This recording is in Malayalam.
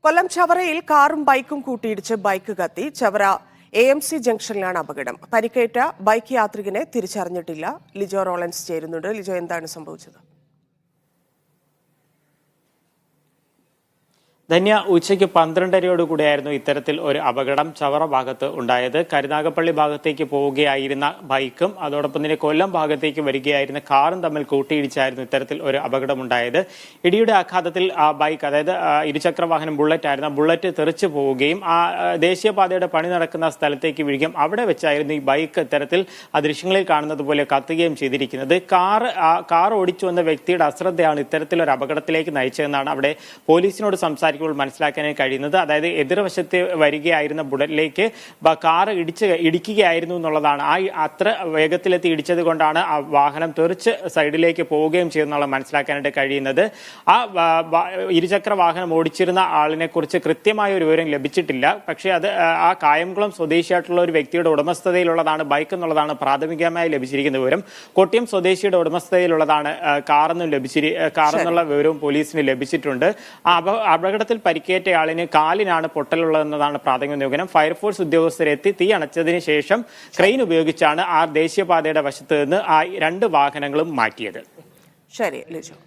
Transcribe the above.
കൊല്ലം ചവറയിൽ കാറും ബൈക്കും കൂട്ടിയിടിച്ച് ബൈക്ക് കത്തി. ചവറ AMC ജംഗ്ഷനിലാണ് അപകടം. പരിക്കേറ്റ ബൈക്ക് യാത്രികനെ തിരിച്ചറിഞ്ഞിട്ടില്ല. ലിജോ റോളൻസ് ചേരുന്നുണ്ട്. ലിജോ, എന്താണ് സംഭവിച്ചത്? ധന്യ, ഉച്ചയ്ക്ക് 12:30യോടുകൂടിയായിരുന്നു ഇത്തരത്തിൽ ഒരു അപകടം ചവറ ഭാഗത്ത് ഉണ്ടായത്. കരുനാഗപ്പള്ളി ഭാഗത്തേക്ക് പോവുകയായിരുന്ന ബൈക്കും അതോടൊപ്പം തന്നെ കൊല്ലം ഭാഗത്തേക്ക് വരികയായിരുന്ന കാറും തമ്മിൽ കൂട്ടിയിടിച്ചായിരുന്നു ഇത്തരത്തിൽ ഒരു അപകടമുണ്ടായത്. ഇടിയുടെ ആഘാതത്തിൽ ആ ബൈക്ക്, അതായത് ഇരുചക്ര വാഹനം ബുള്ളറ്റ് ആയിരുന്നു, ബുള്ളറ്റ് തെറിച്ചു പോവുകയും ആ ദേശീയപാതയുടെ പണി നടക്കുന്ന സ്ഥലത്തേക്ക് വീഴുകയും അവിടെ വെച്ചായിരുന്നു ഈ ബൈക്ക് ഇത്തരത്തിൽ ആ ദൃശ്യങ്ങളിൽ കാണുന്നത് പോലെ കത്തുകയും ചെയ്തിരിക്കുന്നത്. കാർ ഓടിച്ചു വന്ന വ്യക്തിയുടെ അശ്രദ്ധയാണ് ഇത്തരത്തിലൊരു അപകടത്തിലേക്ക് നയിച്ചതെന്നാണ് അവിടെ പോലീസിനോട് സംസാരിക്കുന്നത് മനസ്സിലാക്കാനായി കഴിയുന്നത്. അതായത് എതിർവശത്ത് വരികയായിരുന്ന ബുള്ളറ്റിലേക്ക് കാർ ഇടിക്കുകയായിരുന്നു എന്നുള്ളതാണ്. അത്ര വേഗത്തിലെത്തി ഇടിച്ചത് കൊണ്ടാണ് ആ വാഹനം തെറിച്ച് സൈഡിലേക്ക് പോവുകയും ചെയ്യുന്നുള്ള മനസ്സിലാക്കാനായിട്ട് കഴിയുന്നത്. ആ ഇരുചക്ര വാഹനം ഓടിച്ചിരുന്ന ആളിനെ കുറിച്ച് കൃത്യമായ ഒരു വിവരം ലഭിച്ചിട്ടില്ല. പക്ഷേ അത് ആ കായംകുളം സ്വദേശിയായിട്ടുള്ള ഒരു വ്യക്തിയുടെ ഉടമസ്ഥതയിലുള്ളതാണ് ബൈക്ക് എന്നുള്ളതാണ് പ്രാഥമികമായി ലഭിച്ചിരിക്കുന്ന വിവരം. കോട്ടയം സ്വദേശിയുടെ ഉടമസ്ഥതയിലുള്ളതാണ് കാറെന്നുള്ള വിവരവും പോലീസിന് ലഭിച്ചിട്ടുണ്ട്. അപകടത്തിൽ പരിക്കേറ്റയാളിന് കാലിനാണ് പൊട്ടലുള്ളതെന്നതാണ് പ്രാഥമിക നിഗമനം. ഫയർഫോഴ്സ് ഉദ്യോഗസ്ഥരെത്തി തീ അണച്ചതിന് ശേഷം ക്രെയിൻ ഉപയോഗിച്ചാണ് ആ ദേശീയപാതയുടെ വശത്ത് നിന്ന് ആ 2 വാഹനങ്ങളും മാറ്റിയത്. ശരി ലിജോ.